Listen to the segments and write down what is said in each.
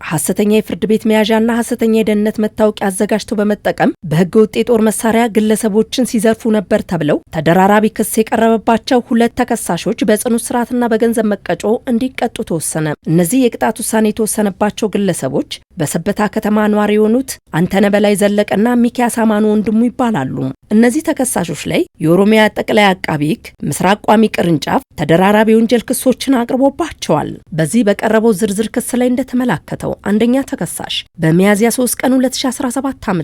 ሐሰተኛ የፍርድ ቤት መያዣና ሐሰተኛ የደህንነት መታወቂያ አዘጋጅተው በመጠቀም በሕገ ወጥ የጦር መሳሪያ ግለሰቦችን ሲዘርፉ ነበር ተብለው ተደራራቢ ክስ የቀረበባቸው ሁለት ተከሳሾች በጽኑ እስራትና በገንዘብ መቀጮ እንዲቀጡ ተወሰነ። እነዚህ የቅጣት ውሳኔ የተወሰነባቸው ግለሰቦች በሰበታ ከተማ ነዋሪ የሆኑት አንተነህ በላይ ዘለቀና ሚኪያስ አማኑ ወንድሙ ይባላሉ። እነዚህ ተከሳሾች ላይ የኦሮሚያ ጠቅላይ አቃቢ ሕግ ምስራቅ ቋሚ ቅርንጫፍ ተደራራቢ ወንጀል ክሶችን አቅርቦባቸዋል። በዚህ በቀረበው ዝርዝር ክስ ላይ እንደተመላከተው አንደኛ ተከሳሽ በሚያዝያ 3 ቀን 2017 ዓ.ም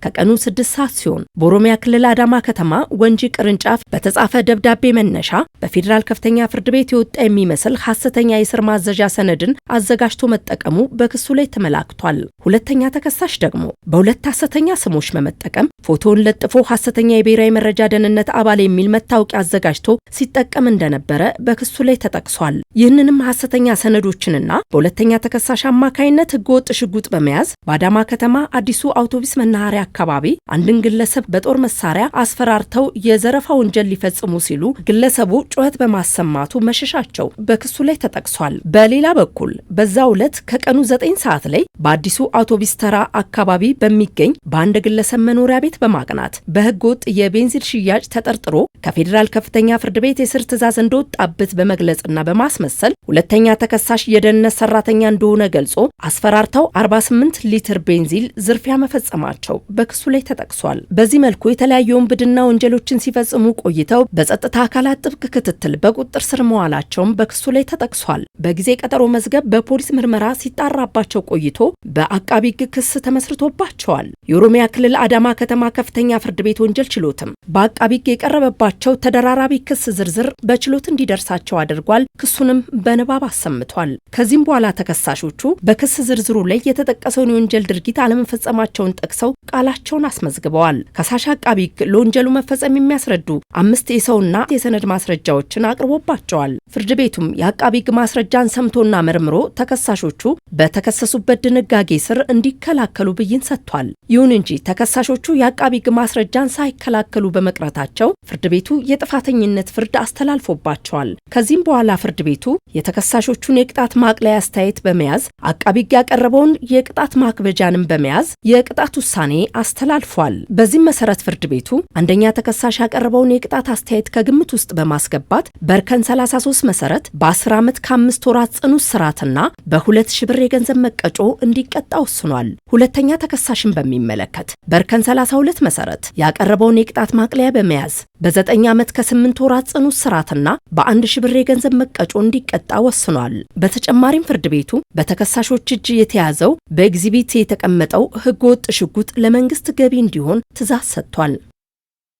ከቀኑ 6 ሰዓት ሲሆን በኦሮሚያ ክልል አዳማ ከተማ ወንጂ ቅርንጫፍ በተጻፈ ደብዳቤ መነሻ በፌዴራል ከፍተኛ ፍርድ ቤት የወጣ የሚመስል ሐሰተኛ የእስር ማዘዣ ሰነድን አዘጋጅቶ መጠቀሙ በክሱ ላይ ተመላክቷል። ሁለተኛ ተከሳሽ ደግሞ በሁለት ሐሰተኛ ስሞች በመጠቀም ፎቶውን ለጥፎ ሐሰተኛ የብሔራዊ መረጃ ደህንነት አባል የሚል መታወቂያ አዘጋጅቶ ሲጠቀም እንደነበረ በክሱ ላይ ተጠቅሷል። ይህንንም ሐሰተኛ ሰነዶችንና በሁለተኛ ተከሳሽ አማካይነት ህገወጥ ሽጉጥ በመያዝ በአዳማ ከተማ አዲሱ አውቶቡስ መናኸሪያ አካባቢ አንድን ግለሰብ በጦር መሳሪያ አስፈራርተው የዘረፋ ወንጀል ሊፈጽሙ ሲሉ ግለሰቡ ጩኸት በማሰማቱ መሸሻቸው በክሱ ላይ ተጠቅሷል። በሌላ በኩል በዛው ዕለት ከቀኑ 9 ሰዓት ላይ በአዲሱ አውቶቡስ ተራ አካባቢ በሚገኝ በአንድ ግለሰብ መኖሪያ ቤት በማቅናት በህገወጥ የቤንዚን ሽያጭ ተጠርጥሮ ከፌዴራል ከፍተኛ ፍርድ ቤት የስር ትዕዛዝ እንደወጣበት በመግለጽና በማስመሰል ሁለተኛ ተከሳሽ የደህንነት ሰራተኛ እንደሆነ ገልጾ አስፈራርተው 48 ሊትር ቤንዚን ዝርፊያ መፈጸማቸው በክሱ ላይ ተጠቅሷል። በዚህ መልኩ የተለያዩ ወንብድና ወንጀሎችን ሲፈጽሙ ቆይተው በጸጥታ አካላት ጥብቅ ክትትል በቁጥጥር ስር መዋላቸውም በክሱ ላይ ተጠቅሷል። በጊዜ ቀጠሮ መዝገብ በፖሊስ ምርመራ ሲጣራባቸው ቆይቶ በአቃቢ ሕግ ክስ ተመስርቶባቸዋል። የኦሮሚያ ክልል አዳማ ከተማ ከፍተኛ ፍርድ ቤት ወንጀል ችሎትም በአቃቢ ሕግ የቀረበባቸው ተደራራቢ ክስ ዝርዝር በችሎት እንዲደርሳቸው አድርጓል። ክሱንም በንባብ አሰምቷል። ከዚህም በኋላ ተከሳሾቹ በክስ ዝርዝሩ ላይ የተጠቀሰውን የወንጀል ድርጊት አለመፈጸማቸውን ጠቅሰው ቃላቸውን አስመዝግበዋል። ከሳሽ አቃቢ ሕግ ለወንጀሉ መፈጸም የሚያስረዱ 5 የሰውና የሰነድ ማስረጃዎችን አቅርቦባቸዋል። ፍርድ ቤቱም የአቃቢ ሕግ ማስረጃን ሰምቶና መርምሮ ተከሳሾቹ በተከሰሱበት ድንጋጌ ስር እንዲከላከሉ ብይን ሰጥቷል። ይሁን እንጂ ተከሳሾቹ የአቃቢ ሕግ ማስረጃን ሳይከላከሉ በመቅረታቸው ፍርድ ቤቱ የጥፋተኝነት ፍርድ አስተላልፎባቸዋል። ከዚህም በኋላ ፍርድ ቤቱ የተከሳሾቹን የቅጣት ማቅለያ አስተያየት በመያዝ አቃቢ ሕግ ያቀረበውን የቅጣት ማክበጃንም በመያዝ የቅጣት ውሳኔ አስተላልፏል። በዚህም መሰረት ፍርድ ቤቱ አንደኛ ተከሳሽ ያቀረበውን የቅጣት አስተያየት ከግምት ውስጥ በማስገባት በእርከን 33 መሰረት በ10 ዓመት ከ5 ወራት ጽኑ እስራትና በ2000 ብር የገንዘብ መቀጮ እንዲቀጣ ወስኗል። ሁለተኛ ተከሳሽን በሚመለከት በእርከን 32 መሰረት ያቀረበውን የቅጣት ማቅለያ በመያዝ በ9 ዓመት ከ8 ወራት ጽኑ እስራትና በ1000 ብር የገንዘብ መቀጮ እንዲቀጣ ወስኗል። በተጨማሪም ፍርድ ቤቱ በተከሳሾች እጅ የተያዘው በኤግዚቢት የተቀመጠው ህገወጥ ሽጉጥ ለመንግስት ገቢ እንዲሆን ትዕዛዝ ሰጥቷል።